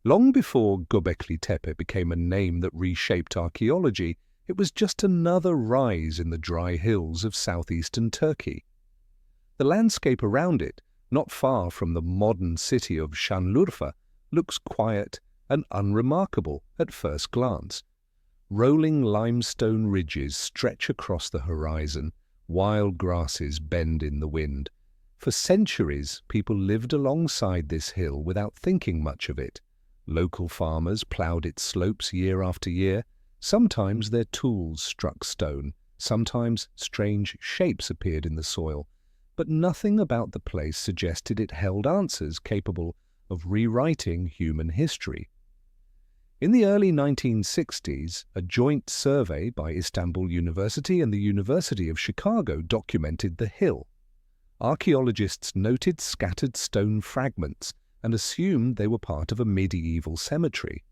Long before Göbekli Tepe became a name that reshaped archaeology, it was just another rise in the dry hills of southeastern Turkey. The landscape around it, not far from the modern city of Şanlıurfa, looks quiet and unremarkable at first glance. Rolling limestone ridges stretch across the horizon, wild grasses bend in the wind. For centuries, people lived alongside this hill without thinking much of it. Local farmers ploughed its slopes year after year. Sometimes their tools struck stone, sometimes strange shapes appeared in the soil, but nothing about the place suggested it held answers capable of rewriting human history. In the early 1960s, a joint survey by Istanbul University and the University of Chicago documented the hill. Archaeologists noted scattered stone fragments and assumed they were part of a medieval cemetery.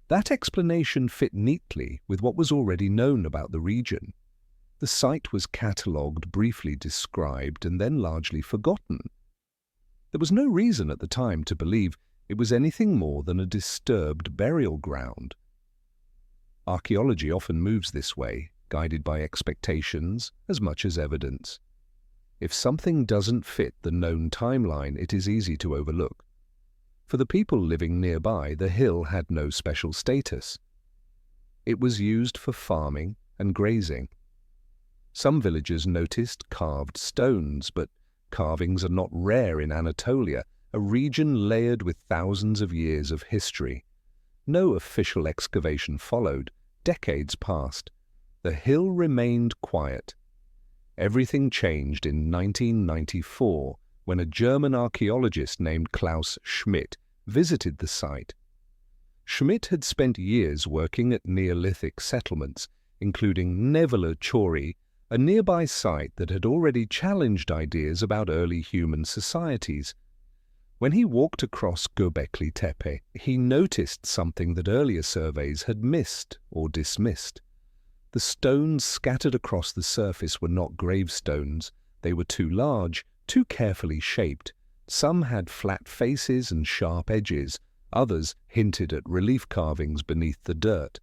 That explanation fit neatly with what was already known about the region. The site was catalogued, briefly described, and then largely forgotten. There was no reason at the time to believe it was anything more than a disturbed burial ground. Archaeology often moves this way, guided by expectations as much as evidence. If something doesn't fit the known timeline, it is easy to overlook. For the people living nearby, the hill had no special status. It was used for farming and grazing. Some villagers noticed carved stones, but carvings are not rare in Anatolia, a region layered with thousands of years of history. No official excavation followed. Decades passed. The hill remained quiet. Everything changed in 1994 when a German archaeologist named Klaus Schmidt visited the site. Schmidt had spent years working at Neolithic settlements, including Nevele Chori, a nearby site that had already challenged ideas about early human societies. When he walked across Göbekli Tepe, he noticed something that earlier surveys had missed or dismissed. The stones scattered across the surface were not gravestones. They were too large, too carefully shaped. Some had flat faces and sharp edges. Others hinted at relief carvings beneath the dirt.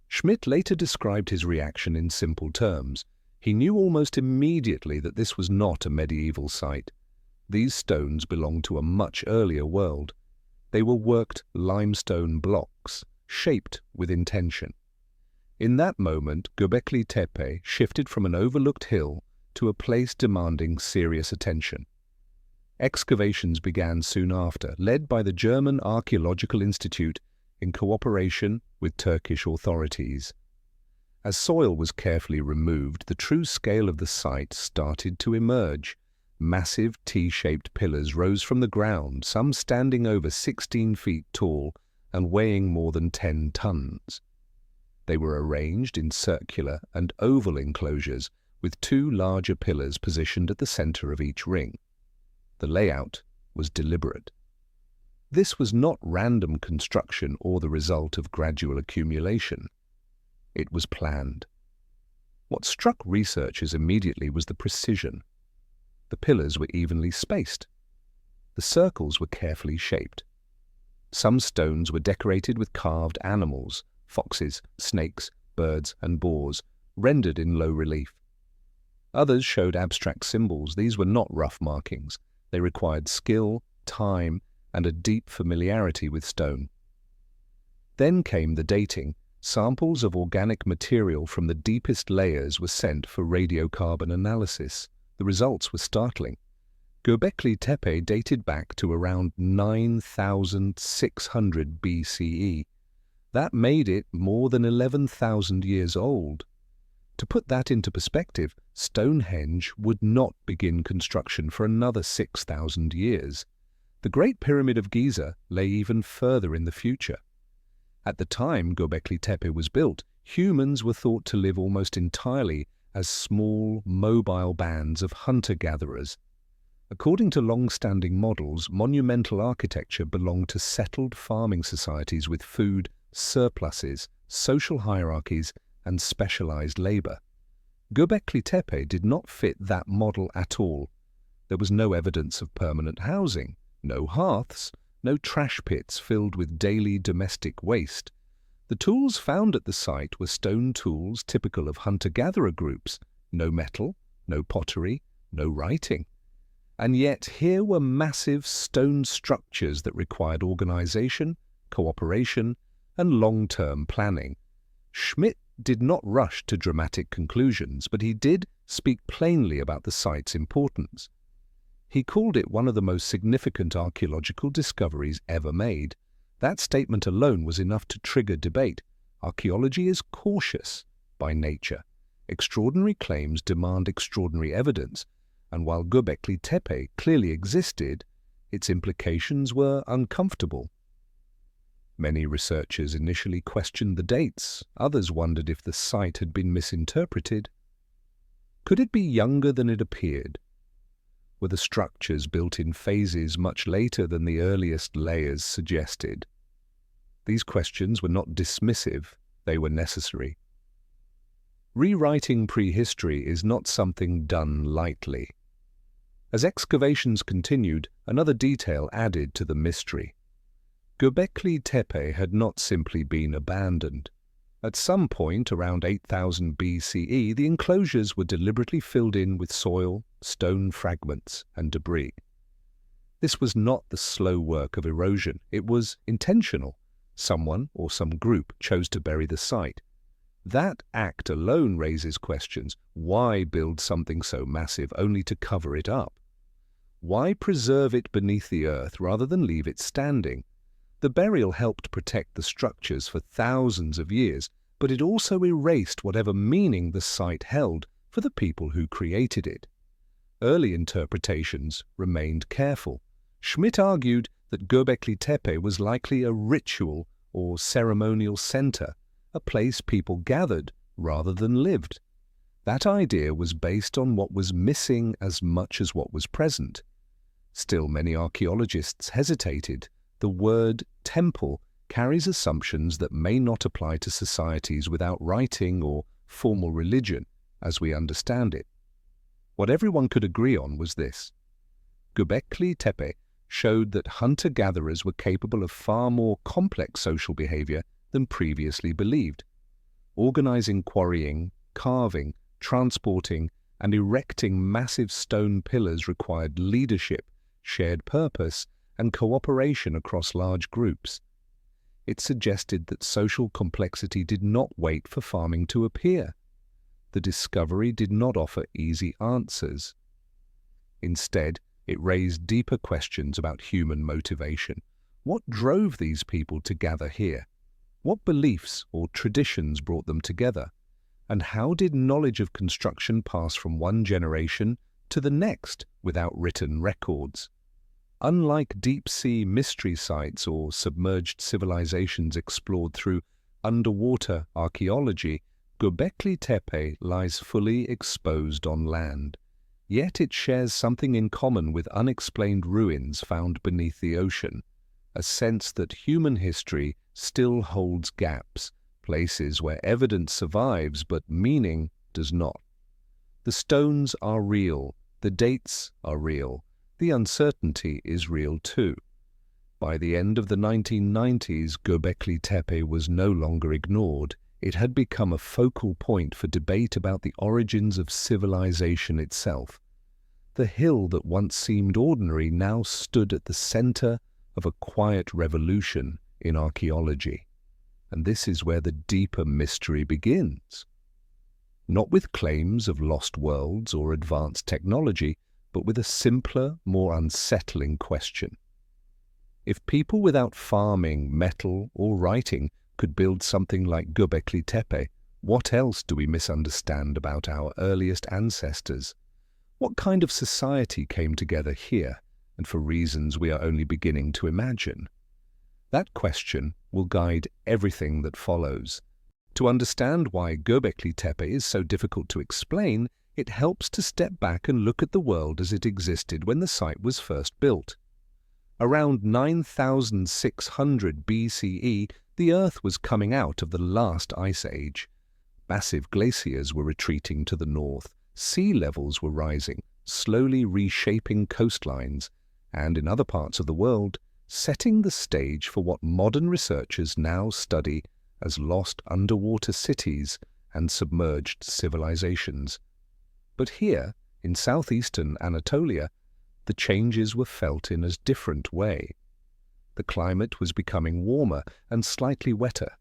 Schmidt later described his reaction in simple terms. He knew almost immediately that this was not a medieval site. These stones belonged to a much earlier world. They were worked limestone blocks, shaped with intention. In that moment, Göbekli Tepe shifted from an overlooked hill to a place demanding serious attention. Excavations began soon after, led by the German Archaeological Institute in cooperation with Turkish authorities. As soil was carefully removed, the true scale of the site started to emerge. Massive T-shaped pillars rose from the ground, some standing over 16 feet tall and weighing more than 10 tons. They were arranged in circular and oval enclosures, with two larger pillars positioned at the center of each ring. The layout was deliberate. This was not random construction or the result of gradual accumulation. It was planned. What struck researchers immediately was the precision. The pillars were evenly spaced. The circles were carefully shaped. Some stones were decorated with carved animals, foxes, snakes, birds, and boars, rendered in low relief. Others showed abstract symbols. These were not rough markings. They required skill, time, and a deep familiarity with stone. Then came the dating. Samples of organic material from the deepest layers were sent for radiocarbon analysis. The results were startling. Göbekli Tepe dated back to around 9,600 BCE. That made it more than 11,000 years old. To put that into perspective, Stonehenge would not begin construction for another 6,000 years. The Great Pyramid of Giza lay even further in the future. At the time Göbekli Tepe was built, humans were thought to live almost entirely as small, mobile bands of hunter-gatherers. According to long-standing models, monumental architecture belonged to settled farming societies with food surpluses, social hierarchies, and specialized labor. Göbekli Tepe did not fit that model at all. There was no evidence of permanent housing, no hearths, no trash pits filled with daily domestic waste. The tools found at the site were stone tools typical of hunter-gatherer groups, no metal, no pottery, no writing. And yet here were massive stone structures that required organization, cooperation, and long-term planning. Schmidt did not rush to dramatic conclusions, but he did speak plainly about the site's importance. He called it one of the most significant archaeological discoveries ever made. That statement alone was enough to trigger debate. Archaeology is cautious by nature. Extraordinary claims demand extraordinary evidence, and while Göbekli Tepe clearly existed, its implications were uncomfortable. Many researchers initially questioned the dates. Others wondered if the site had been misinterpreted. Could it be younger than it appeared? Were the structures built in phases much later than the earliest layers suggested? These questions were not dismissive, they were necessary. Rewriting prehistory is not something done lightly. As excavations continued, another detail added to the mystery. Göbekli Tepe had not simply been abandoned. At some point around 8000 BCE, the enclosures were deliberately filled in with soil, stone fragments, and debris. This was not the slow work of erosion. It was intentional. Someone or some group chose to bury the site. That act alone raises questions. Why build something so massive only to cover it up? Why preserve it beneath the earth rather than leave it standing? The burial helped protect the structures for thousands of years, but it also erased whatever meaning the site held for the people who created it. Early interpretations remained careful. Schmidt argued that Göbekli Tepe was likely a ritual or ceremonial center, a place people gathered rather than lived. That idea was based on what was missing as much as what was present. Still, many archaeologists hesitated. The word temple carries assumptions that may not apply to societies without writing or formal religion as we understand it. What everyone could agree on was this. Göbekli Tepe showed that hunter-gatherers were capable of far more complex social behavior than previously believed. Organizing quarrying, carving, transporting, and erecting massive stone pillars required leadership, shared purpose, and cooperation across large groups. It suggested that social complexity did not wait for farming to appear. The discovery did not offer easy answers. Instead, it raised deeper questions about human motivation. What drove these people to gather here? What beliefs or traditions brought them together? And how did knowledge of construction pass from one generation to the next without written records? Unlike deep-sea mystery sites or submerged civilizations explored through underwater archaeology, Göbekli Tepe lies fully exposed on land. Yet it shares something in common with unexplained ruins found beneath the ocean, a sense that human history still holds gaps, places where evidence survives but meaning does not. The stones are real, the dates are real, the uncertainty is real too. By the end of the 1990s, Göbekli Tepe was no longer ignored. It had become a focal point for debate about the origins of civilization itself. The hill that once seemed ordinary now stood at the center of a quiet revolution in archaeology. And this is where the deeper mystery begins. Not with claims of lost worlds or advanced technology, but with a simpler, more unsettling question. If people without farming, metal, or writing could build something like Göbekli Tepe, what else do we misunderstand about our earliest ancestors? What kind of society came together here, and for reasons we are only beginning to imagine? That question will guide everything that follows. To understand why Göbekli Tepe is so difficult to explain, it helps to step back and look at the world as it existed when the site was first built. Around 9600 BCE, the Earth was coming out of the last ice age. Massive glaciers were retreating to the north, sea levels were rising, slowly reshaping coastlines, and in other parts of the world, setting the stage for what modern researchers now study as lost underwater cities and submerged civilizations. But here, in southeastern Anatolia, the changes were felt in a different way. The climate was becoming warmer and slightly wetter.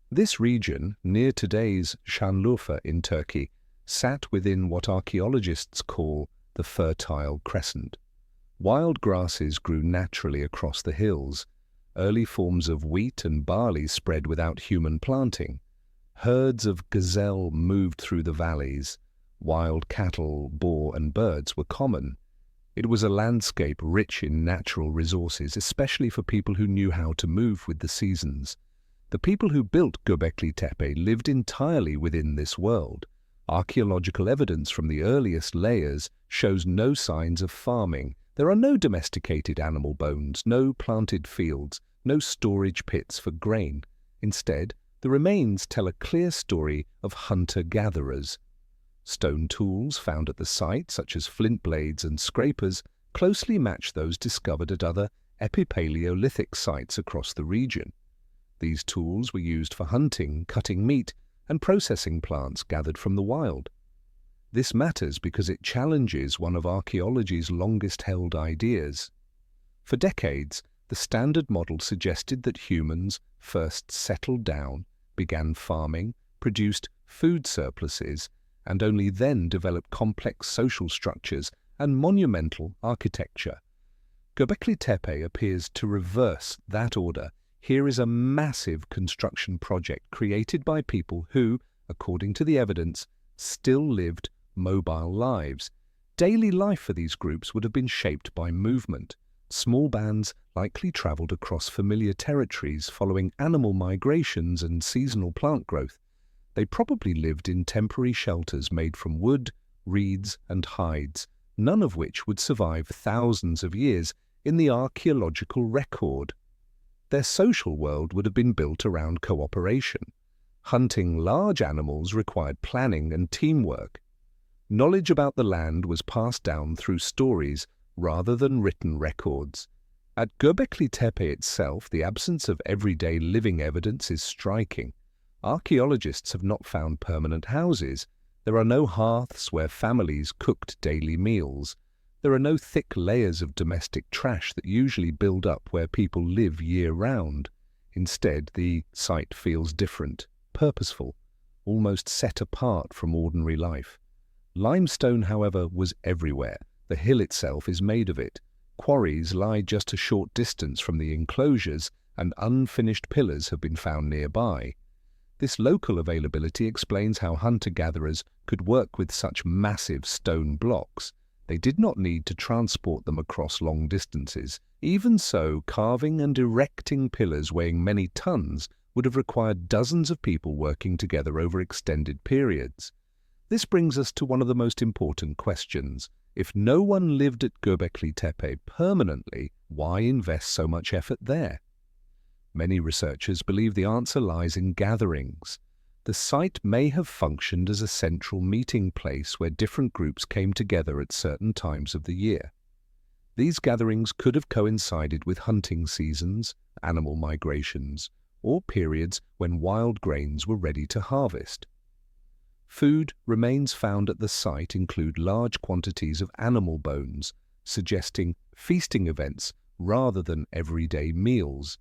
This region, near today's Şanlıurfa in Turkey, sat within what archaeologists call the Fertile Crescent. Wild grasses grew naturally across the hills. Early forms of wheat and barley spread without human planting. Herds of gazelle moved through the valleys. Wild cattle, boar, and birds were common. It was a landscape rich in natural resources, especially for people who knew how to move with the seasons. The people who built Göbekli Tepe lived entirely within this world. Archaeological evidence from the earliest layers shows no signs of farming. There are no domesticated animal bones, no planted fields, no storage pits for grain. Instead, the remains tell a clear story of hunter-gatherers. Stone tools found at the site, such as flint blades and scrapers, closely match those discovered at other epipaleolithic sites across the region. These tools were used for hunting, cutting meat, and processing plants gathered from the wild. This matters because it challenges one of archaeology's longest-held ideas. For decades, the standard model suggested that humans first settled down, began farming, produced food surpluses, and only then developed complex social structures and monumental architecture. Göbekli Tepe appears to reverse that order. Here is a massive construction project created by people who, according to the evidence, still lived mobile lives. Daily life for these groups would have been shaped by movement. Small bands likely traveled across familiar territories following animal migrations and seasonal plant growth. They probably lived in temporary shelters made from wood, reeds, and hides, none of which would survive thousands of years in the archaeological record. Their social world would have been built around cooperation. Hunting large animals required planning and teamwork. Knowledge about the land was passed down through stories rather than written records. At Göbekli Tepe itself, the absence of everyday living evidence is striking. Archaeologists have not found permanent houses. There are no hearths where families cooked daily meals. There are no thick layers of domestic trash that usually build up where people live year-round. Instead, the site feels different, purposeful, almost set apart from ordinary life. Limestone, however, was everywhere. The hill itself is made of it. Quarries lie just a short distance from the enclosures, and unfinished pillars have been found nearby. This local availability explains how hunter-gatherers could work with such massive stone blocks. They did not need to transport them across long distances. Even so, carving and erecting pillars weighing many tons would have required dozens of people working together over extended periods. This brings us to one of the most important questions. If no one lived at Göbekli Tepe permanently, why invest so much effort there? Many researchers believe the answer lies in gatherings. The site may have functioned as a central meeting place where different groups came together at certain times of the year. These gatherings could have coincided with hunting seasons, animal migrations, or periods when wild grains were ready to harvest. Food remains found at the site include large quantities of animal bones, suggesting feasting events rather than everyday meals.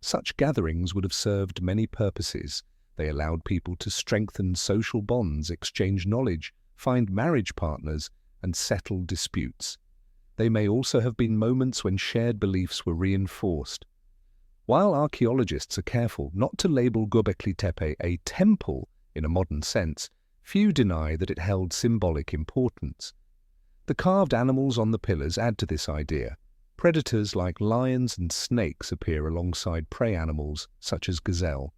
Such gatherings would have served many purposes. They allowed people to strengthen social bonds, exchange knowledge, find marriage partners, and settle disputes. They may also have been moments when shared beliefs were reinforced. While archaeologists are careful not to label Göbekli Tepe a temple in a modern sense, few deny that it held symbolic importance. The carved animals on the pillars add to this idea. Predators like lions and snakes appear alongside prey animals such as gazelle.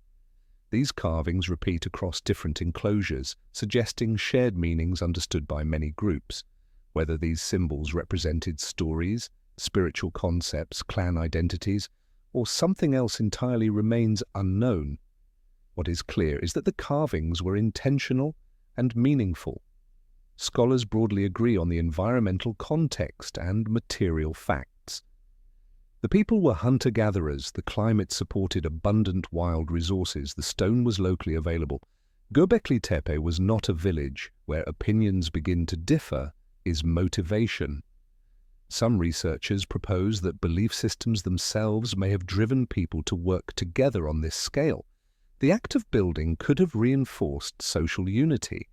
These carvings repeat across different enclosures, suggesting shared meanings understood by many groups. Whether these symbols represented stories, spiritual concepts, clan identities, or something else entirely remains unknown. What is clear is that the carvings were intentional and meaningful. Scholars broadly agree on the environmental context and material facts. The people were hunter-gatherers, the climate supported abundant wild resources, the stone was locally available. Göbekli Tepe was not a village. Where opinions begin to differ is motivation. Some researchers propose that belief systems themselves may have driven people to work together on this scale. The act of building could have reinforced social unity.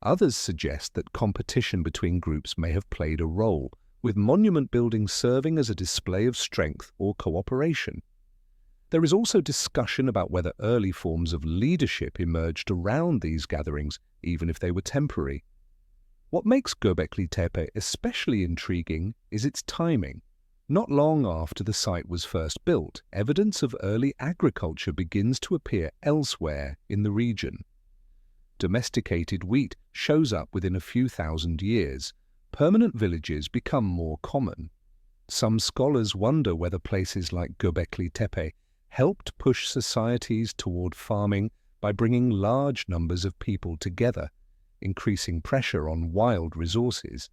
Others suggest that competition between groups may have played a role, with monument building serving as a display of strength or cooperation. There is also discussion about whether early forms of leadership emerged around these gatherings, even if they were temporary. What makes Göbekli Tepe especially intriguing is its timing. Not long after the site was first built, evidence of early agriculture begins to appear elsewhere in the region. Domesticated wheat shows up within a few thousand years. Permanent villages become more common. Some scholars wonder whether places like Göbekli Tepe helped push societies toward farming by bringing large numbers of people together, increasing pressure on wild resources.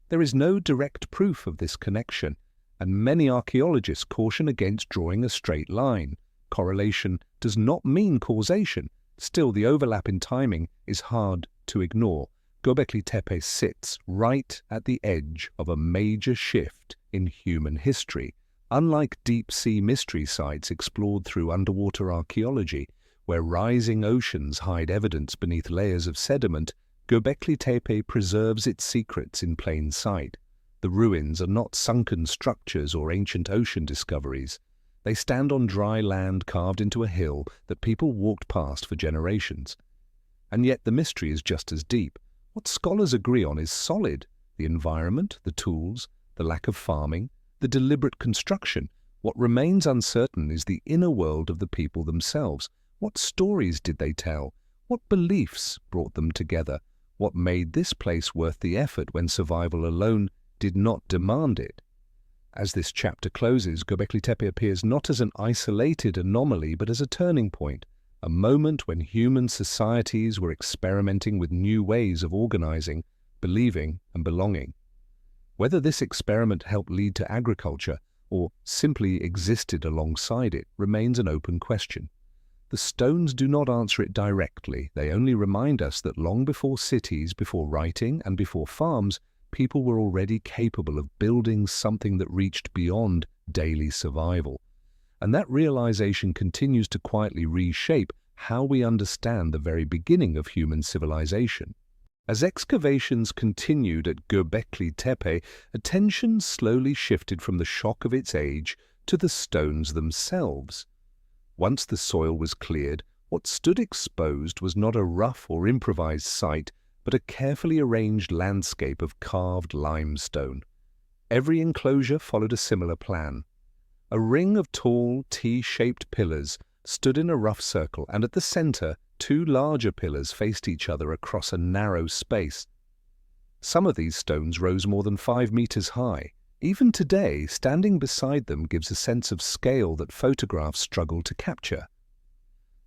There is no direct proof of this connection, and many archaeologists caution against drawing a straight line. Correlation does not mean causation. Still, the overlap in timing is hard to ignore. Göbekli Tepe sits right at the edge of a major shift in human history. Unlike deep-sea mystery sites explored through underwater archaeology, where rising oceans hide evidence beneath layers of sediment, Göbekli Tepe preserves its secrets in plain sight. The ruins are not sunken structures or ancient ocean discoveries. They stand on dry land carved into a hill that people walked past for generations. And yet the mystery is just as deep. What scholars agree on is solid: the environment, the tools, the lack of farming, the deliberate construction. What remains uncertain is the inner world of the people themselves. What stories did they tell? What beliefs brought them together? What made this place worth the effort when survival alone did not demand it? As this chapter closes, Göbekli Tepe appears not as an isolated anomaly but as a turning point, a moment when human societies were experimenting with new ways of organizing, believing, and belonging. Whether this experiment helped lead to agriculture or simply existed alongside it remains an open question. The stones do not answer it directly. They only remind us that long before cities, before writing, and before farms, people were already capable of building something that reached beyond daily survival. And that realization continues to quietly reshape how we understand the very beginning of human civilization. As excavations continued at Göbekli Tepe, attention slowly shifted from the shock of its age to the stones themselves. Once the soil was cleared, what stood exposed was not a rough or improvised site, but a carefully arranged landscape of carved limestone. Every enclosure followed a similar plan. A ring of tall, T-shaped pillars stood in a rough circle, and at the center, two larger pillars faced each other across a narrow space. Some of these stones rose more than 5 meters high. Even today, standing beside them gives a sense of scale that photographs struggle to capture.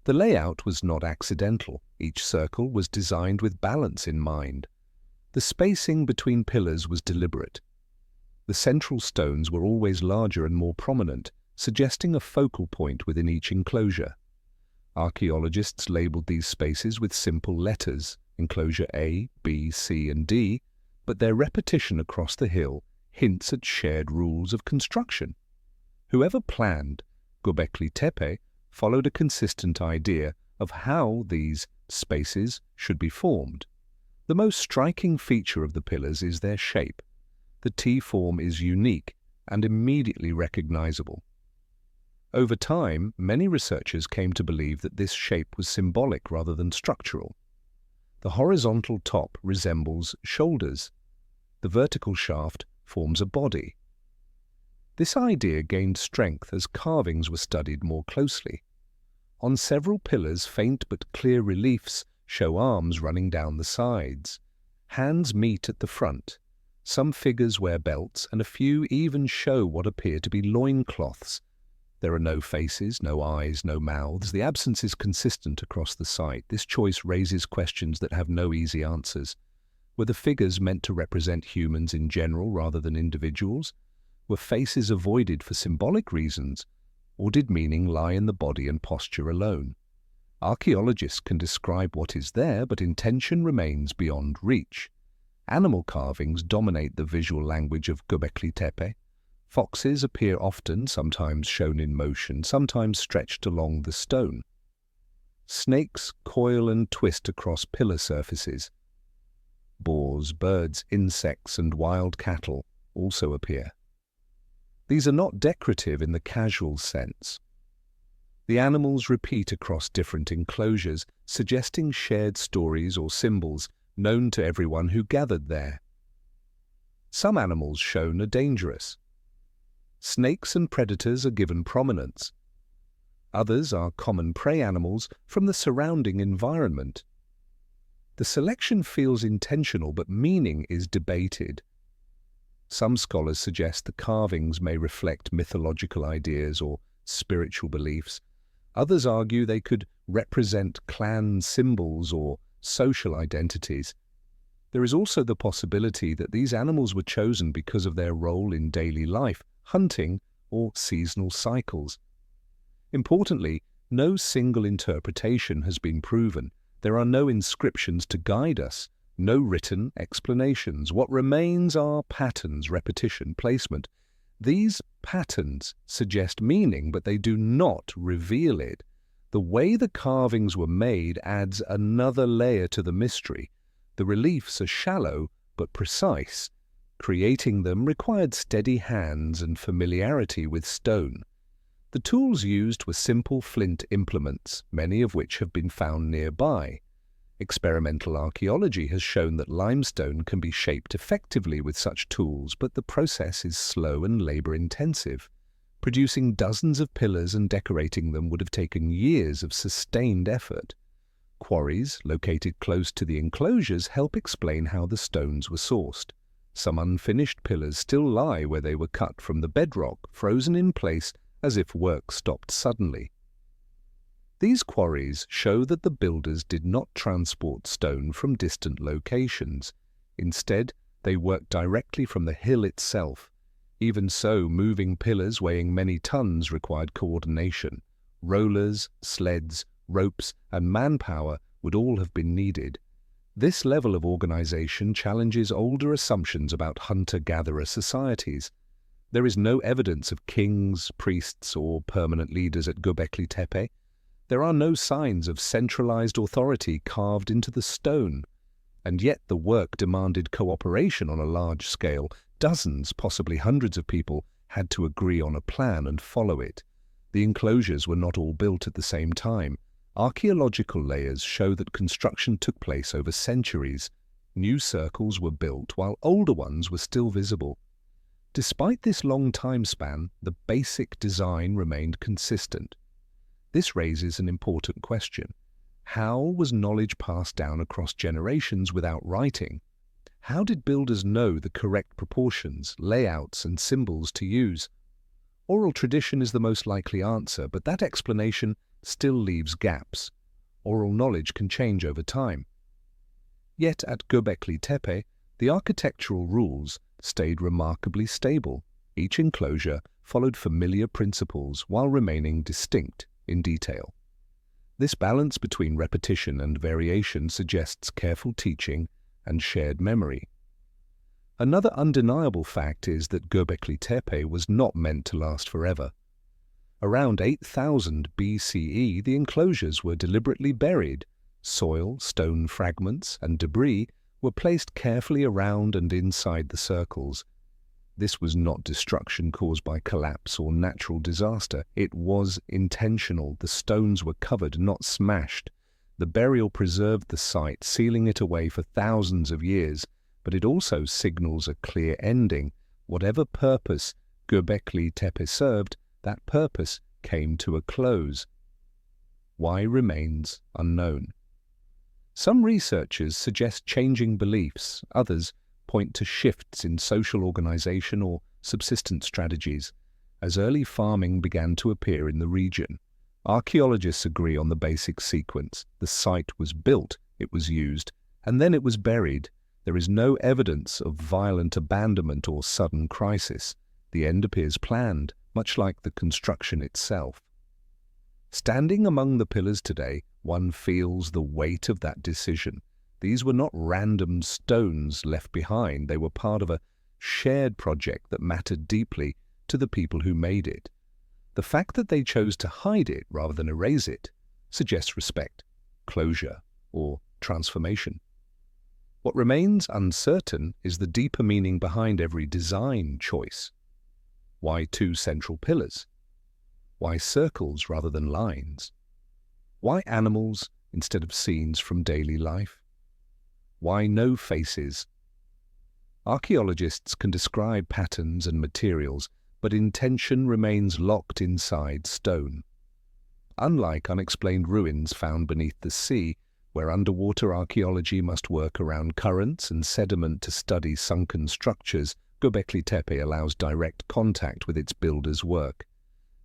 The layout was not accidental. Each circle was designed with balance in mind. The spacing between pillars was deliberate. The central stones were always larger and more prominent, suggesting a focal point within each enclosure. Archaeologists labeled these spaces with simple letters, enclosure A, B, C, and D, but their repetition across the hill hints at shared rules of construction. Whoever planned Göbekli Tepe followed a consistent idea of how these spaces should be formed. The most striking feature of the pillars is their shape. The T-form is unique and immediately recognizable. Over time, many researchers came to believe that this shape was symbolic rather than structural. The horizontal top resembles shoulders. The vertical shaft forms a body. This idea gained strength as carvings were studied more closely. On several pillars, faint but clear reliefs show arms running down the sides. Hands meet at the front. Some figures wear belts, and a few even show what appear to be loincloths. There are no faces, no eyes, no mouths. The absence is consistent across the site. This choice raises questions that have no easy answers. Were the figures meant to represent humans in general rather than individuals? Were faces avoided for symbolic reasons, or did meaning lie in the body and posture alone? Archaeologists can describe what is there, but intention remains beyond reach. Animal carvings dominate the visual language of Göbekli Tepe. Foxes appear often, sometimes shown in motion, sometimes stretched along the stone. Snakes coil and twist across pillar surfaces. Boars, birds, insects, and wild cattle also appear. These are not decorative in the casual sense. The animals repeat across different enclosures, suggesting shared stories or symbols known to everyone who gathered there. Some animals shown are dangerous. Snakes and predators are given prominence. Others are common prey animals from the surrounding environment. The selection feels intentional, but meaning is debated. Some scholars suggest the carvings may reflect mythological ideas or spiritual beliefs. Others argue they could represent clan symbols or social identities. There is also the possibility that these animals were chosen because of their role in daily life, hunting, or seasonal cycles. Importantly, no single interpretation has been proven. There are no inscriptions to guide us, no written explanations. What remains are patterns, repetition, placement. These patterns suggest meaning, but they do not reveal it. The way the carvings were made adds another layer to the mystery. The reliefs are shallow but precise. Creating them required steady hands and familiarity with stone. The tools used were simple flint implements, many of which have been found nearby. Experimental archaeology has shown that limestone can be shaped effectively with such tools, but the process is slow and labor-intensive. Producing dozens of pillars and decorating them would have taken years of sustained effort. Quarries, located close to the enclosures, help explain how the stones were sourced. Some unfinished pillars still lie where they were cut from the bedrock, frozen in place as if work stopped suddenly. These quarries show that the builders did not transport stone from distant locations. Instead, they worked directly from the hill itself. Even so, moving pillars weighing many tons required coordination. Rollers, sleds, ropes, and manpower would all have been needed. This level of organization challenges older assumptions about hunter-gatherer societies. There is no evidence of kings, priests, or permanent leaders at Göbekli Tepe. There are no signs of centralized authority carved into the stone. And yet the work demanded cooperation on a large scale. Dozens, possibly hundreds of people had to agree on a plan and follow it. The enclosures were not all built at the same time. Archaeological layers show that construction took place over centuries. New circles were built while older ones were still visible. Despite this long time span, the basic design remained consistent. This raises an important question. How was knowledge passed down across generations without writing? How did builders know the correct proportions, layouts, and symbols to use? Oral tradition is the most likely answer, but that explanation still leaves gaps. Oral knowledge can change over time. Yet at Göbekli Tepe, the architectural rules stayed remarkably stable. Each enclosure followed familiar principles while remaining distinct in detail. This balance between repetition and variation suggests careful teaching and shared memory. Another undeniable fact is that Göbekli Tepe was not meant to last forever. Around 8000 BCE, the enclosures were deliberately buried. Soil, stone fragments, and debris were placed carefully around and inside the circles. This was not destruction caused by collapse or natural disaster. It was intentional. The stones were covered, not smashed. The burial preserved the site, sealing it away for thousands of years, but it also signals a clear ending. Whatever purpose Göbekli Tepe served, that purpose came to a close. Why remains unknown. Some researchers suggest changing beliefs. Others point to shifts in social organization or subsistence strategies, as early farming began to appear in the region. Archaeologists agree on the basic sequence. The site was built, it was used, and then it was buried. There is no evidence of violent abandonment or sudden crisis. The end appears planned, much like the construction itself. Standing among the pillars today, one feels the weight of that decision. These were not random stones left behind. They were part of a shared project that mattered deeply to the people who made it. The fact that they chose to hide it rather than erase it suggests respect, closure, or transformation. What remains uncertain is the deeper meaning behind every design choice. Why 2 central pillars? Why circles rather than lines? Why animals instead of scenes from daily life? Why no faces? Archaeologists can describe patterns and materials, but intention remains locked inside stone. Unlike unexplained ruins found beneath the sea, where underwater archaeology must work around currents and sediment to study sunken structures, Göbekli Tepe allows direct contact with its builders' work.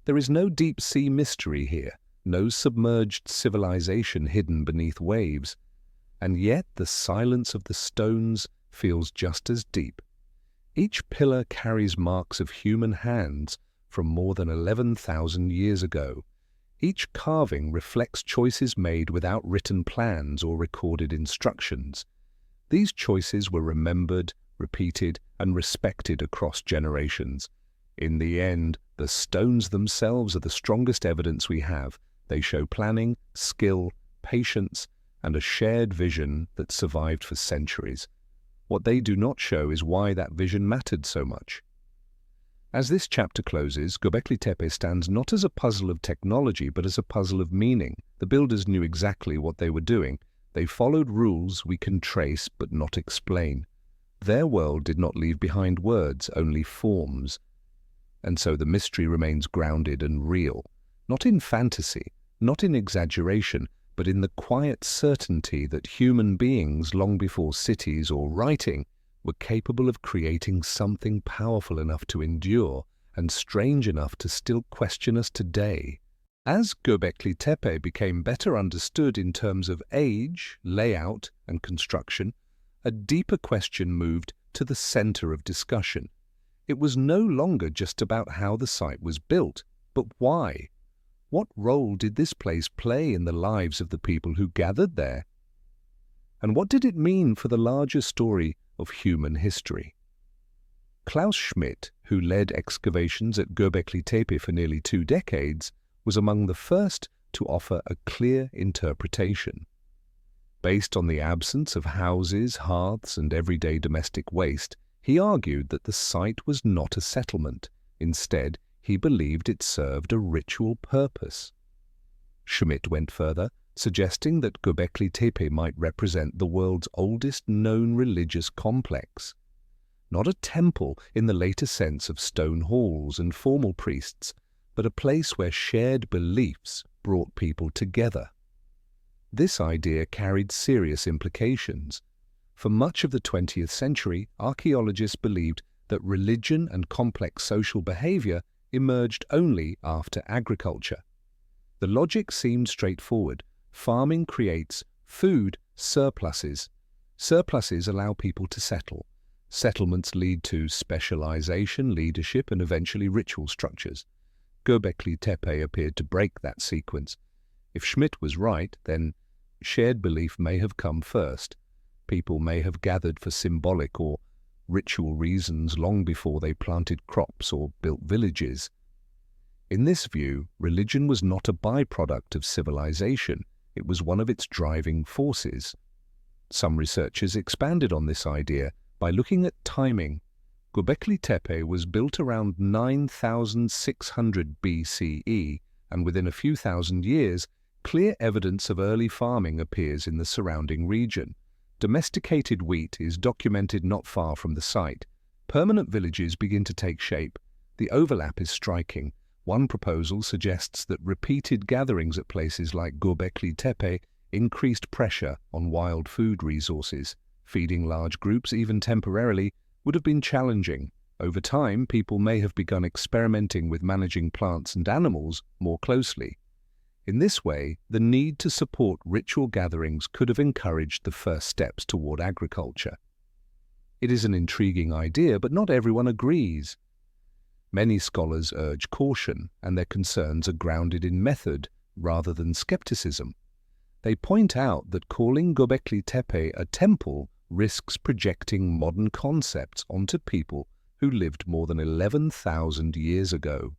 There is no deep-sea mystery here, no submerged civilization hidden beneath waves, and yet the silence of the stones feels just as deep. Each pillar carries marks of human hands from more than 11,000 years ago. Each carving reflects choices made without written plans or recorded instructions. These choices were remembered, repeated, and respected across generations. In the end, the stones themselves are the strongest evidence we have. They show planning, skill, patience, and a shared vision that survived for centuries. What they do not show is why that vision mattered so much. As this chapter closes, Göbekli Tepe stands not as a puzzle of technology, but as a puzzle of meaning. The builders knew exactly what they were doing. They followed rules we can trace but not explain. Their world did not leave behind words, only forms. And so the mystery remains grounded and real, not in fantasy, not in exaggeration, but in the quiet certainty that human beings, long before cities or writing, were capable of creating something powerful enough to endure and strange enough to still question us today. As Göbekli Tepe became better understood in terms of age, layout, and construction, a deeper question moved to the center of discussion. It was no longer just about how the site was built, but why. What role did this place play in the lives of the people who gathered there? And what did it mean for the larger story of human history? Klaus Schmidt, who led excavations at Göbekli Tepe for nearly 2 decades, was among the first to offer a clear interpretation. Based on the absence of houses, hearths, and everyday domestic waste, he argued that the site was not a settlement. Instead, he believed it served a ritual purpose. Schmidt went further, suggesting that Göbekli Tepe might represent the world's oldest known religious complex. Not a temple in the later sense of stone halls and formal priests, but a place where shared beliefs brought people together. This idea carried serious implications. For much of the 20th century, archaeologists believed that religion and complex social behavior emerged only after agriculture. The logic seemed straightforward. Farming creates food surpluses. Surpluses allow people to settle. Settlements lead to specialization, leadership, and eventually ritual structures. Göbekli Tepe appeared to break that sequence. If Schmidt was right, then shared belief may have come first. People may have gathered for symbolic or ritual reasons long before they planted crops or built villages. In this view, religion was not a byproduct of civilization. It was one of its driving forces. Some researchers expanded on this idea by looking at timing. Göbekli Tepe was built around 9,600 BCE, and within a few thousand years, clear evidence of early farming appears in the surrounding region. Domesticated wheat is documented not far from the site. Permanent villages begin to take shape. The overlap is striking. One proposal suggests that repeated gatherings at places like Göbekli Tepe increased pressure on wild food resources. Feeding large groups, even temporarily, would have been challenging. Over time, people may have begun experimenting with managing plants and animals more closely. In this way, the need to support ritual gatherings could have encouraged the first steps toward agriculture. It is an intriguing idea, but not everyone agrees. Many scholars urge caution, and their concerns are grounded in method rather than skepticism. They point out that calling Göbekli Tepe a temple risks projecting modern concepts onto people who lived more than 11,000 years ago.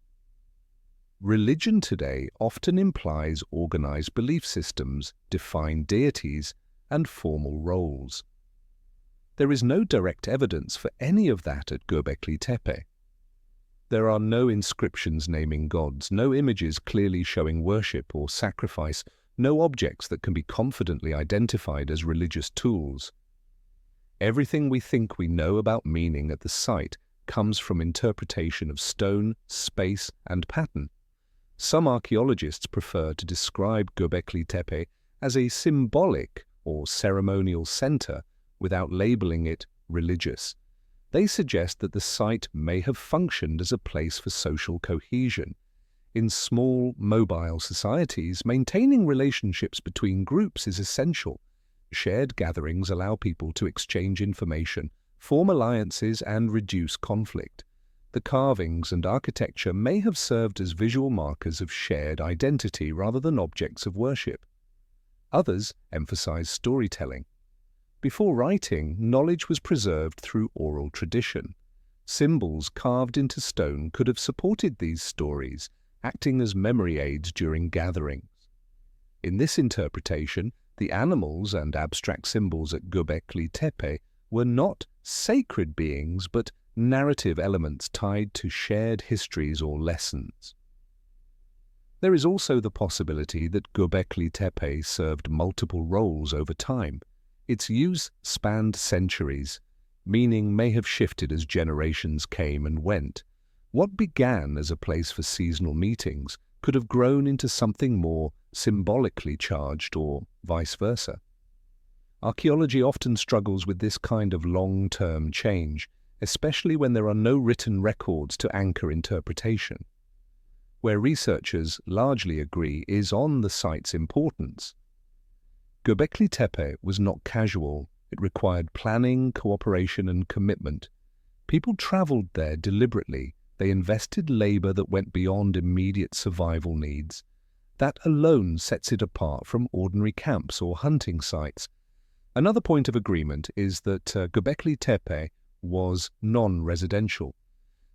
Religion today often implies organized belief systems, defined deities, and formal roles. There is no direct evidence for any of that at Göbekli Tepe. There are no inscriptions naming gods, no images clearly showing worship or sacrifice, no objects that can be confidently identified as religious tools. Everything we think we know about meaning at the site comes from interpretation of stone, space, and pattern. Some archaeologists prefer to describe Göbekli Tepe as a symbolic or ceremonial center without labeling it religious. They suggest that the site may have functioned as a place for social cohesion. In small, mobile societies, maintaining relationships between groups is essential. Shared gatherings allow people to exchange information, form alliances, and reduce conflict. The carvings and architecture may have served as visual markers of shared identity rather than objects of worship. Others emphasize storytelling. Before writing, knowledge was preserved through oral tradition. Symbols carved into stone could have supported these stories, acting as memory aids during gatherings. In this interpretation, the animals and abstract symbols at Göbekli Tepe were not sacred beings but narrative elements tied to shared histories or lessons. There is also the possibility that Göbekli Tepe served multiple roles over time. Its use spanned centuries. Meaning may have shifted as generations came and went. What began as a place for seasonal meetings could have grown into something more symbolically charged, or vice versa. Archaeology often struggles with this kind of long-term change, especially when there are no written records to anchor interpretation. Where researchers largely agree is on the site's importance. Göbekli Tepe was not casual. It required planning, cooperation, and commitment. People traveled there deliberately. They invested labor that went beyond immediate survival needs. That alone sets it apart from ordinary camps or hunting sites. Another point of agreement is that Göbekli Tepe was non-residential.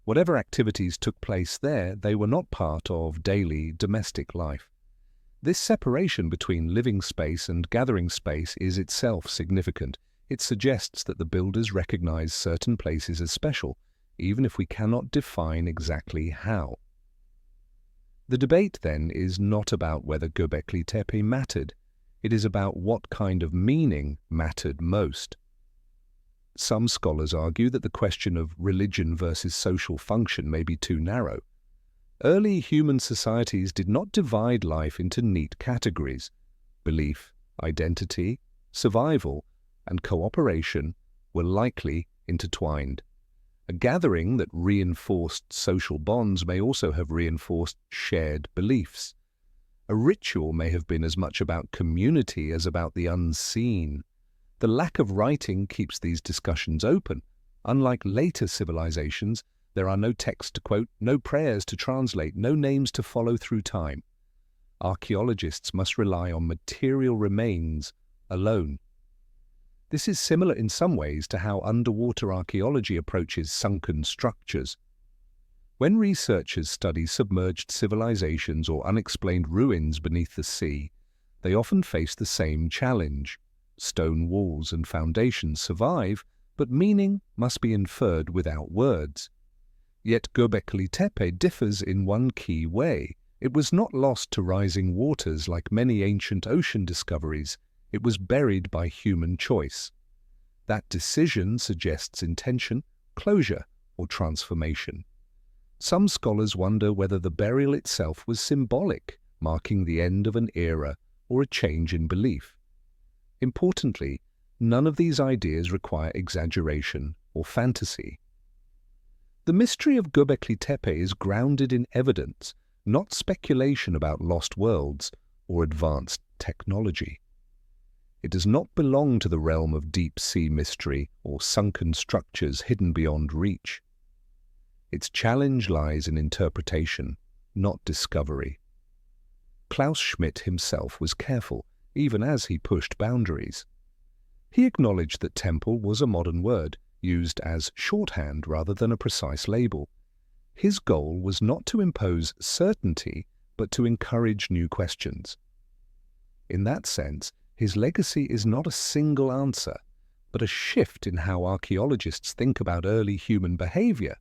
Whatever activities took place there, they were not part of daily domestic life. This separation between living space and gathering space is itself significant. It suggests that the builders recognized certain places as special, even if we cannot define exactly how. The debate, then, is not about whether Göbekli Tepe mattered. It is about what kind of meaning mattered most. Some scholars argue that the question of religion versus social function may be too narrow. Early human societies did not divide life into neat categories. Belief, identity, survival, and cooperation were likely intertwined. A gathering that reinforced social bonds may also have reinforced shared beliefs. A ritual may have been as much about community as about the unseen. The lack of writing keeps these discussions open. Unlike later civilizations, there are no texts to quote, no prayers to translate, no names to follow through time. Archaeologists must rely on material remains alone. This is similar in some ways to how underwater archaeology approaches sunken structures. When researchers study submerged civilizations or unexplained ruins beneath the sea, they often face the same challenge. Stone walls and foundations survive, but meaning must be inferred without words. Yet Göbekli Tepe differs in one key way. It was not lost to rising waters like many ancient ocean discoveries. It was buried by human choice. That decision suggests intention, closure, or transformation. Some scholars wonder whether the burial itself was symbolic, marking the end of an era or a change in belief. Importantly, none of these ideas require exaggeration or fantasy. The mystery of Göbekli Tepe is grounded in evidence, not speculation about lost worlds or advanced technology. It does not belong to the realm of deep-sea mystery or sunken structures hidden beyond reach. Its challenge lies in interpretation, not discovery. Klaus Schmidt himself was careful, even as he pushed boundaries. He acknowledged that temple was a modern word, used as shorthand rather than a precise label. His goal was not to impose certainty, but to encourage new questions. In that sense, his legacy is not a single answer, but a shift in how archaeologists think about early human behavior.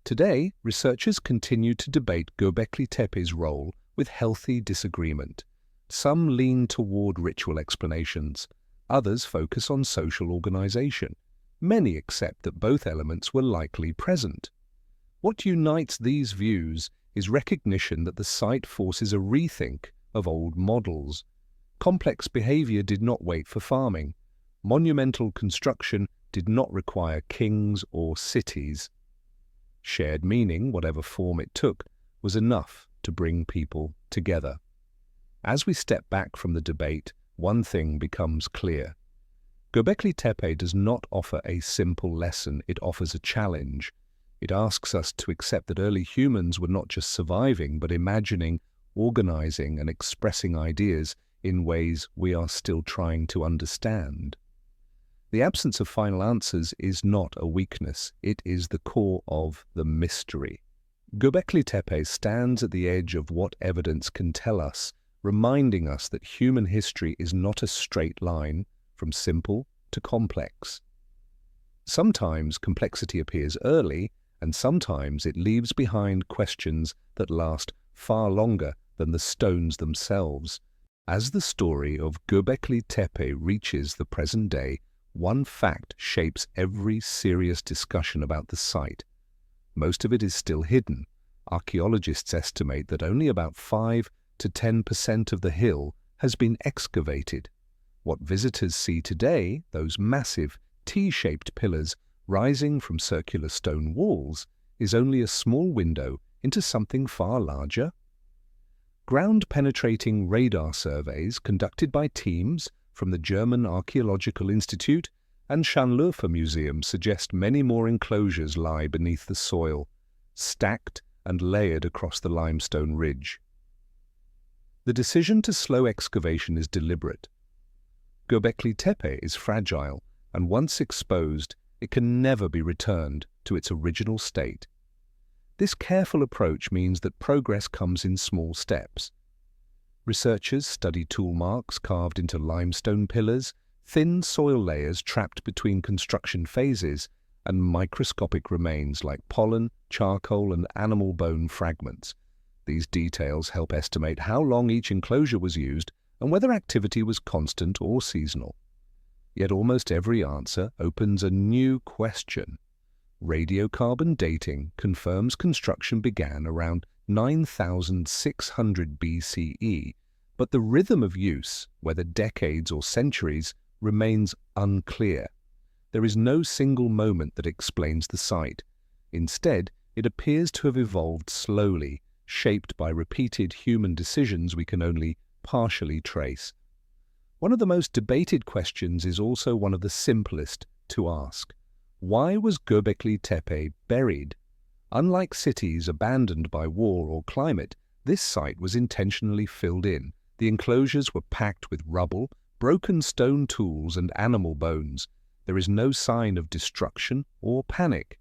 Today, researchers continue to debate Göbekli Tepe's role with healthy disagreement. Some lean toward ritual explanations, others focus on social organization. Many accept that both elements were likely present. What unites these views is recognition that the site forces a rethink of old models. Complex behavior did not wait for farming. Monumental construction did not require kings or cities. Shared meaning, whatever form it took, was enough to bring people together. As we step back from the debate, one thing becomes clear. Göbekli Tepe does not offer a simple lesson, it offers a challenge. It asks us to accept that early humans were not just surviving, but imagining, organizing, and expressing ideas in ways we are still trying to understand. The absence of final answers is not a weakness, it is the core of the mystery. Göbekli Tepe stands at the edge of what evidence can tell us, reminding us that human history is not a straight line from simple to complex. Sometimes complexity appears early, and sometimes it leaves behind questions that last far longer than the stones themselves. As the story of Göbekli Tepe reaches the present day, one fact shapes every serious discussion about the site. Most of it is still hidden. Archaeologists estimate that only about 5 to 10% of the hill has been excavated. What visitors see today, those massive T-shaped pillars rising from circular stone walls, is only a small window into something far larger. Ground-penetrating radar surveys conducted by teams from the German Archaeological Institute and Schönlefer Museum suggest many more enclosures lie beneath the soil, stacked and layered across the limestone ridge. The decision to slow excavation is deliberate. Göbekli Tepe is fragile, and once exposed, it can never be returned to its original state. This careful approach means that progress comes in small steps. Researchers study tool marks carved into limestone pillars, thin soil layers trapped between construction phases, and microscopic remains like pollen, charcoal, and animal bone fragments. These details help estimate how long each enclosure was used and whether activity was constant or seasonal. Yet almost every answer opens a new question. Radiocarbon dating confirms construction began around 9,600 BCE, but the rhythm of use, whether decades or centuries, remains unclear. There is no single moment that explains the site. Instead, it appears to have evolved slowly, shaped by repeated human decisions we can only partially trace. One of the most debated questions is also one of the simplest to ask. Why was Göbekli Tepe buried? Unlike cities abandoned by war or climate, this site was intentionally filled in. The enclosures were packed with rubble, broken stone tools, and animal bones. There is no sign of destruction or panic.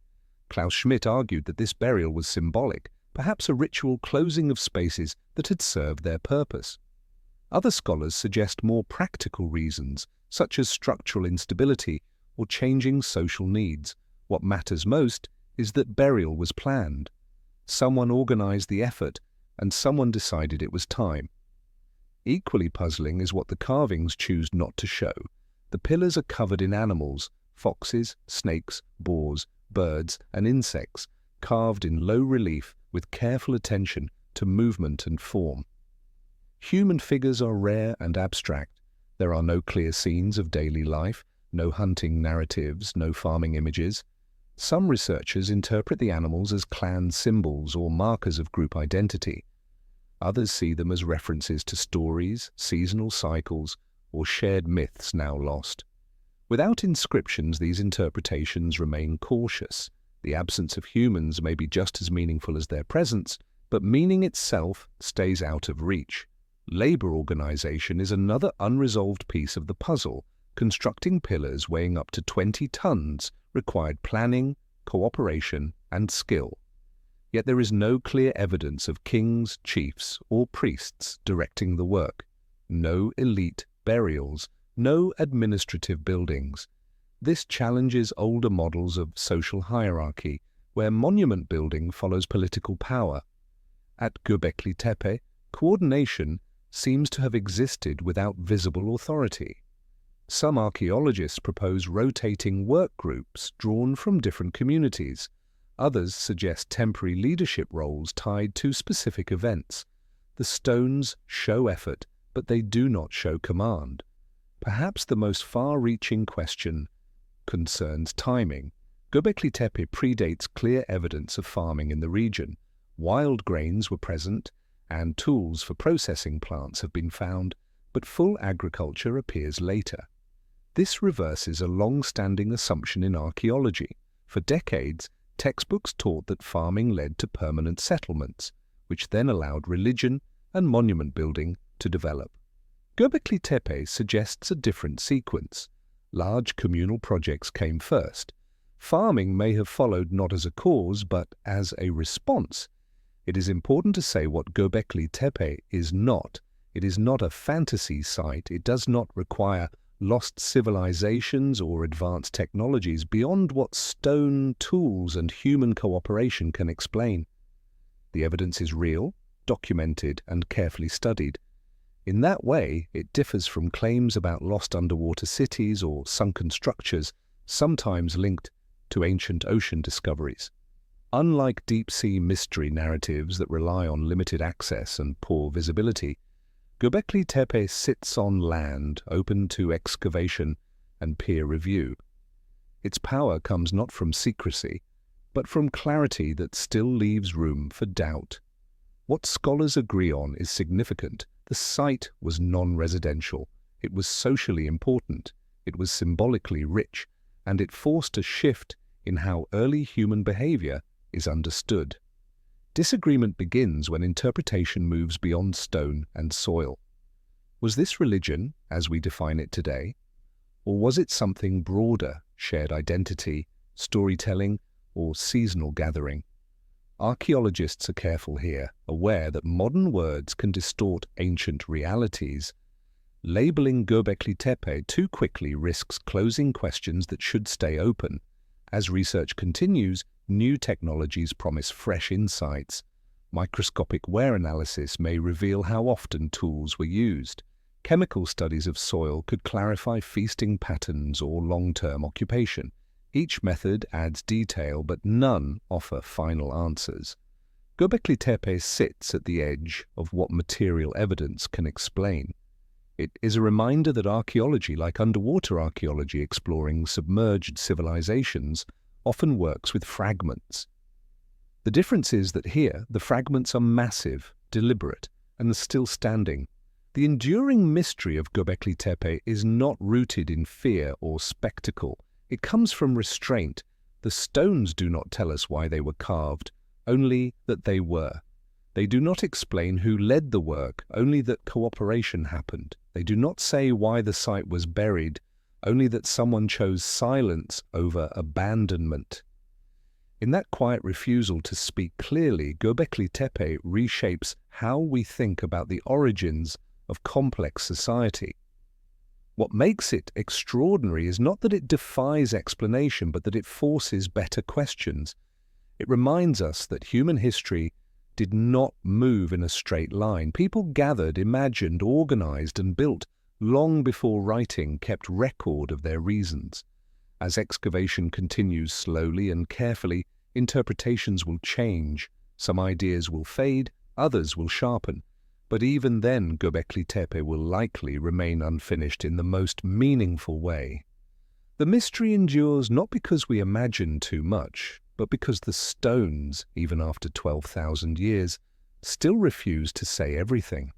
Klaus Schmidt argued that this burial was symbolic, perhaps a ritual closing of spaces that had served their purpose. Other scholars suggest more practical reasons, such as structural instability or changing social needs. What matters most is that burial was planned. Someone organized the effort, and someone decided it was time. Equally puzzling is what the carvings choose not to show. The pillars are covered in animals, foxes, snakes, boars, birds, and insects, carved in low relief with careful attention to movement and form. Human figures are rare and abstract. There are no clear scenes of daily life, no hunting narratives, no farming images. Some researchers interpret the animals as clan symbols or markers of group identity. Others see them as references to stories, seasonal cycles, or shared myths now lost. Without inscriptions, these interpretations remain cautious. The absence of humans may be just as meaningful as their presence, but meaning itself stays out of reach. Labor organization is another unresolved piece of the puzzle. Constructing pillars weighing up to 20 tons required planning, cooperation, and skill. Yet there is no clear evidence of kings, chiefs, or priests directing the work. No elite burials, no administrative buildings. This challenges older models of social hierarchy, where monument building follows political power. At Göbekli Tepe, coordination seems to have existed without visible authority. Some archaeologists propose rotating work groups drawn from different communities. Others suggest temporary leadership roles tied to specific events. The stones show effort, but they do not show command. Perhaps the most far-reaching question concerns timing. Göbekli Tepe predates clear evidence of farming in the region. Wild grains were present, and tools for processing plants have been found, but full agriculture appears later. This reverses a long-standing assumption in archaeology. For decades, textbooks taught that farming led to permanent settlements, which then allowed religion and monument building to develop. Göbekli Tepe suggests a different sequence. Large communal projects came first. Farming may have followed not as a cause, but as a response. It is important to say what Göbekli Tepe is not. It is not a fantasy site. It does not require lost civilizations or advanced technologies beyond what stone, tools, and human cooperation can explain. The evidence is real, documented, and carefully studied. In that way, it differs from claims about lost underwater cities or sunken structures, sometimes linked to ancient ocean discoveries. Unlike deep-sea mystery narratives that rely on limited access and poor visibility, Göbekli Tepe sits on land open to excavation and peer review. Its power comes not from secrecy, but from clarity that still leaves room for doubt. What scholars agree on is significant. The site was non-residential. It was socially important. It was symbolically rich, and it forced a shift in how early human behavior is understood. Disagreement begins when interpretation moves beyond stone and soil. Was this religion, as we define it today? Or was it something broader, shared identity, storytelling, or seasonal gathering? Archaeologists are careful here, aware that modern words can distort ancient realities. Labeling Göbekli Tepe too quickly risks closing questions that should stay open. As research continues, new technologies promise fresh insights. Microscopic wear analysis may reveal how often tools were used. Chemical studies of soil could clarify feasting patterns or long-term occupation. Each method adds detail, but none offer final answers. Göbekli Tepe sits at the edge of what material evidence can explain. It is a reminder that archaeology, like underwater archaeology exploring submerged civilizations, often works with fragments. The difference is that here, the fragments are massive, deliberate, and still standing. The enduring mystery of Göbekli Tepe is not rooted in fear or spectacle. It comes from restraint. The stones do not tell us why they were carved, only that they were. They do not explain who led the work, only that cooperation happened. They do not say why the site was buried, only that someone chose silence over abandonment. In that quiet refusal to speak clearly, Göbekli Tepe reshapes how we think about the origins of complex society. What makes it extraordinary is not that it defies explanation, but that it forces better questions. It reminds us that human history did not move in a straight line. People gathered, imagined, organized, and built long before writing kept record of their reasons. As excavation continues slowly and carefully, interpretations will change. Some ideas will fade, others will sharpen. But even then, Göbekli Tepe will likely remain unfinished in the most meaningful way. The mystery endures not because we imagine too much, but because the stones, even after 12,000 years, still refuse to say everything.